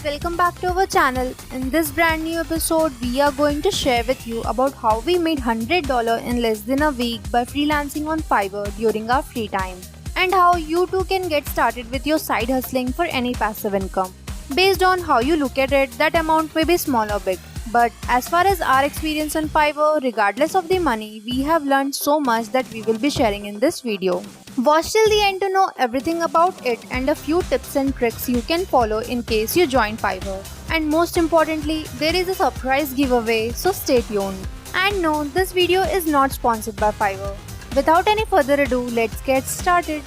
welcome back to our channel. In this brand new episode, we are going to share with you about how we made $100 in less than a week by freelancing on Fiverr during our free time, and how you too can get started with your side hustling for any passive income. Based on how you look at it, that amount may be small or big. But as far as our experience on Fiverr, regardless of the money, we have learned so much that we will be sharing in this video. Watch till the end to know everything about it and a few tips and tricks you can follow in case you join Fiverr. And most importantly, there is a surprise giveaway, so stay tuned. And no, this video is not sponsored by Fiverr. Without any further ado, let's get started.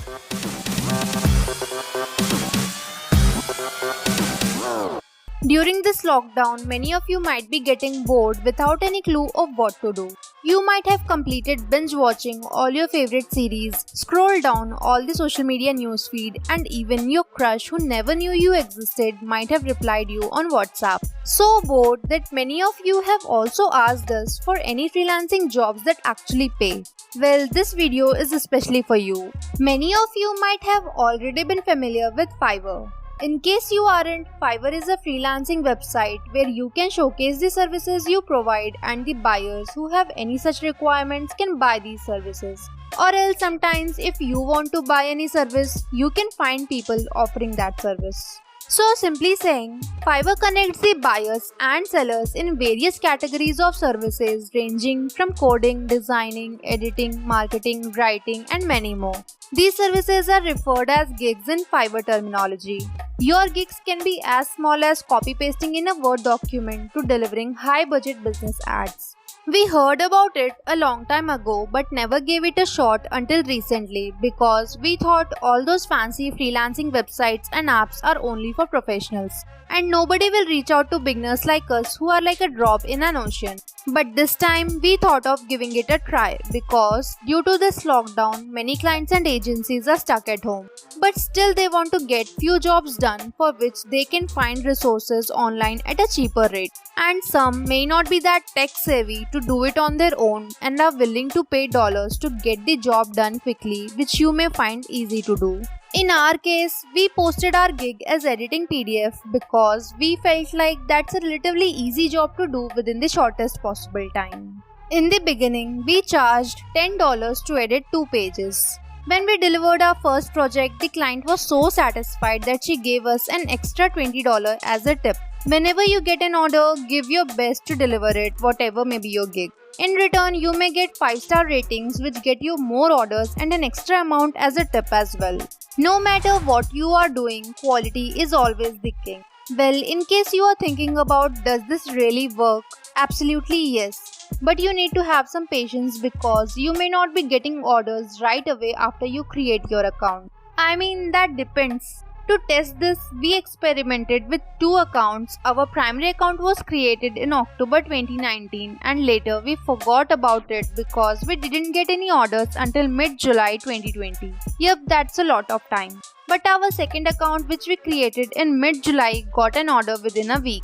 During this lockdown, many of you might be getting bored without any clue of what to do. You might have completed binge watching all your favorite series, scrolled down all the social media newsfeed, and even your crush who never knew you existed might have replied you on WhatsApp. So bored that many of you have also asked us for any freelancing jobs that actually pay. Well, this video is especially for you. Many of you might have already been familiar with Fiverr. In case you aren't, Fiverr is a freelancing website where you can showcase the services you provide and the buyers who have any such requirements can buy these services. Or else sometimes if you want to buy any service, you can find people offering that service. So simply saying, Fiverr connects the buyers and sellers in various categories of services ranging from coding, designing, editing, marketing, writing and many more. These services are referred as gigs in Fiverr terminology. Your gigs can be as small as copy-pasting in a Word document to delivering high-budget business ads. We heard about it a long time ago but never gave it a shot until recently because we thought all those fancy freelancing websites and apps are only for professionals and nobody will reach out to beginners like us who are like a drop in an ocean. But this time we thought of giving it a try because due to this lockdown, many clients and agencies are stuck at home. But still they want to get few jobs done for which they can find resources online at a cheaper rate. And some may not be that tech savvy to do it on their own and are willing to pay dollars to get the job done quickly, which you may find easy to do. In our case, we posted our gig as editing PDF because we felt like that's a relatively easy job to do within the shortest possible time. In the beginning, we charged $10 to edit 2 pages. When we delivered our first project, the client was so satisfied that she gave us an extra $20 as a tip. Whenever you get an order, give your best to deliver it, whatever may be your gig. In return, you may get 5-star ratings which get you more orders and an extra amount as a tip as well. No matter what you are doing, quality is always the king. Well, in case you are thinking about does this really work? Absolutely yes. But you need to have some patience because you may not be getting orders right away after you create your account. I mean, that depends. To test this, we experimented with 2 accounts. Our primary account was created in October 2019 and later we forgot about it because we didn't get any orders until mid-July 2020. Yep, that's a lot of time. But our second account which we created in mid-July got an order within a week.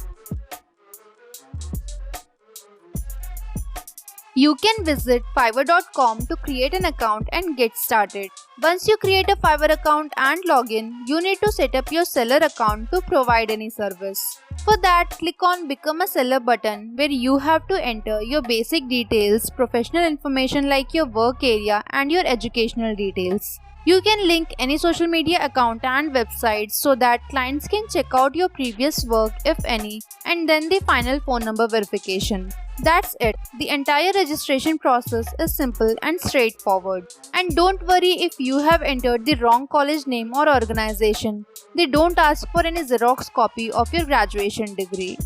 You can visit fiverr.com to create an account and get started. Once you create a Fiverr account and login, you need to set up your seller account to provide any service. For that, click on Become a Seller button where you have to enter your basic details, professional information like your work area and your educational details. You can link any social media account and website so that clients can check out your previous work if any, and then the final phone number verification. That's it. The entire registration process is simple and straightforward. And don't worry if you have entered the wrong college name or organization. They don't ask for any Xerox copy of your graduation degree.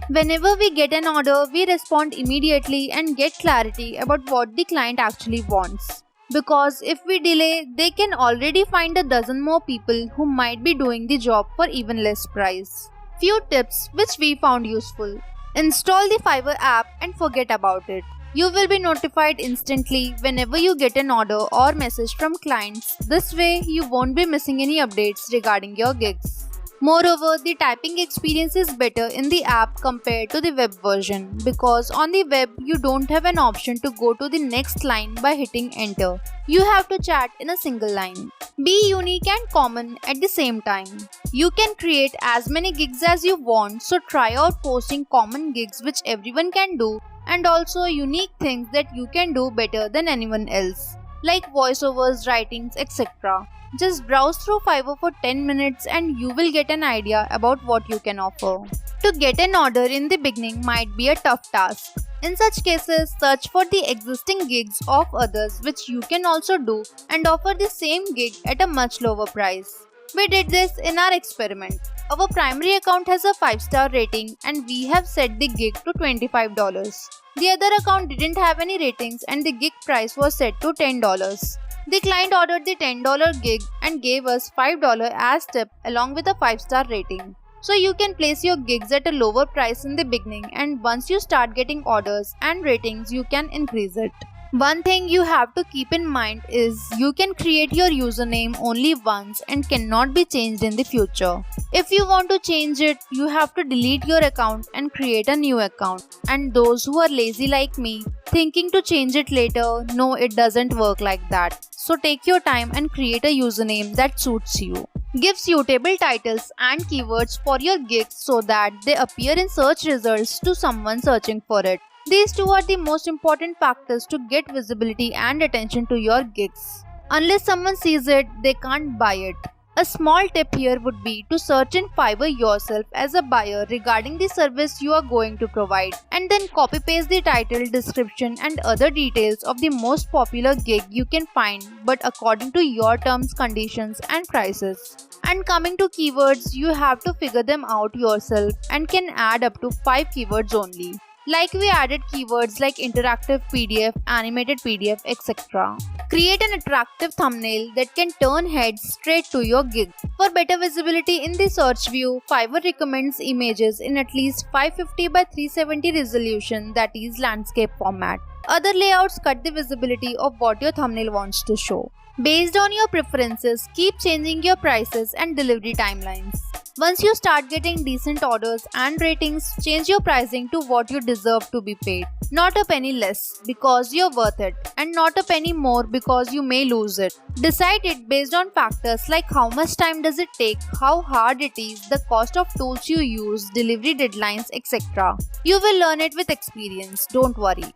Whenever we get an order, we respond immediately and get clarity about what the client actually wants. Because if we delay, they can already find a dozen more people who might be doing the job for even less price. Few tips which we found useful. Install the Fiverr app and forget about it. You will be notified instantly whenever you get an order or message from clients. This way, you won't be missing any updates regarding your gigs. Moreover, the typing experience is better in the app compared to the web version because on the web you don't have an option to go to the next line by hitting enter. You have to chat in a single line. Be unique and common at the same time. You can create as many gigs as you want, so try out posting common gigs which everyone can do and also unique things that you can do better than anyone else, like voiceovers, writings, etc. Just browse through Fiverr for 10 minutes and you will get an idea about what you can offer. To get an order in the beginning might be a tough task. In such cases, search for the existing gigs of others which you can also do and offer the same gig at a much lower price. We did this in our experiment. Our primary account has a 5-star rating and we have set the gig to $25. The other account didn't have any ratings and the gig price was set to $10. The client ordered the $10 gig and gave us $5 as tip along with a 5-star rating. So you can place your gigs at a lower price in the beginning and once you start getting orders and ratings you can increase it. One thing you have to keep in mind is you can create your username only once and cannot be changed in the future. If you want to change it, you have to delete your account and create a new account. And those who are lazy like me, thinking to change it later, no, it doesn't work like that. So take your time and create a username that suits you. Give suitable titles and keywords for your gigs so that they appear in search results to someone searching for it. These two are the most important factors to get visibility and attention to your gigs. Unless someone sees it, they can't buy it. A small tip here would be to search in Fiverr yourself as a buyer regarding the service you are going to provide and then copy paste the title, description and other details of the most popular gig you can find but according to your terms, conditions and prices. And coming to keywords, you have to figure them out yourself and can add up to 5 keywords only. Like we added keywords like interactive PDF, animated PDF, etc. Create an attractive thumbnail that can turn heads straight to your gig. For better visibility in the search view, Fiverr recommends images in at least 550 by 370 resolution, that is landscape format. Other layouts cut the visibility of what your thumbnail wants to show. Based on your preferences, keep changing your prices and delivery timelines. Once you start getting decent orders and ratings, change your pricing to what you deserve to be paid. Not a penny less because you're worth it, and not a penny more because you may lose it. Decide it based on factors like how much time does it take, how hard it is, the cost of tools you use, delivery deadlines, etc. You will learn it with experience, don't worry.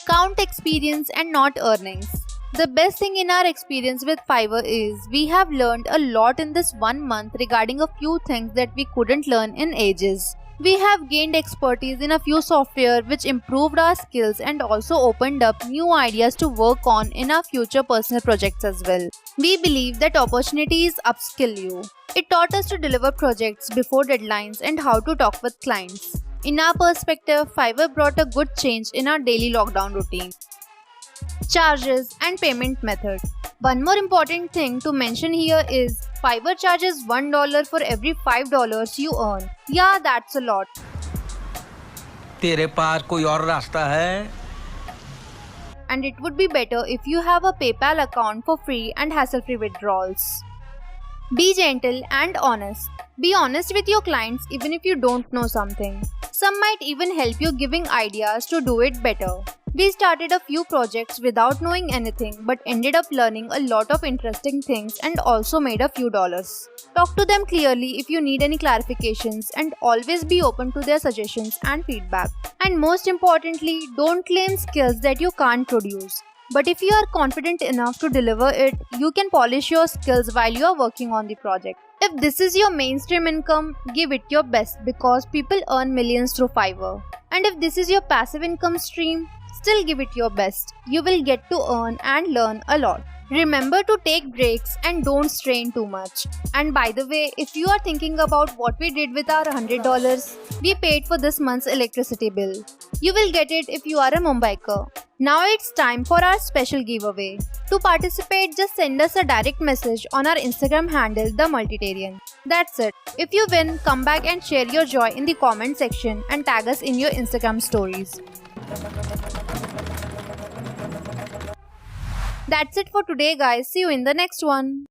Count experience and not earnings. The best thing in our experience with Fiverr is we have learned a lot in this 1 month regarding a few things that we couldn't learn in ages. We have gained expertise in a few software which improved our skills and also opened up new ideas to work on in our future personal projects as well. We believe that opportunities upskill you. It taught us to deliver projects before deadlines and how to talk with clients. In our perspective, Fiverr brought a good change in our daily lockdown routine. Charges and payment method. One more important thing to mention here is Fiverr charges $1 for every $5 you earn. Yeah, that's a lot. तेरे पास कोई और रास्ता है? And it would be better if you have a PayPal account for free and hassle-free withdrawals. Be gentle and honest. Be honest with your clients even if you don't know something. Some might even help you giving ideas to do it better. We started a few projects without knowing anything but ended up learning a lot of interesting things and also made a few dollars. Talk to them clearly if you need any clarifications and always be open to their suggestions and feedback. And most importantly, don't claim skills that you can't produce. But if you are confident enough to deliver it, you can polish your skills while you are working on the project. If this is your mainstream income, give it your best because people earn millions through Fiverr. And if this is your passive income stream, still give it your best. You will get to earn and learn a lot. Remember to take breaks and don't strain too much. And by the way, if you are thinking about what we did with our $100, we paid for this month's electricity bill. You will get it if you are a Mumbaiker. Now it's time for our special giveaway. To participate, just send us a direct message on our Instagram handle, The Multitarian. That's it. If you win, come back and share your joy in the comment section and tag us in your Instagram stories. That's it for today guys. See you in the next one.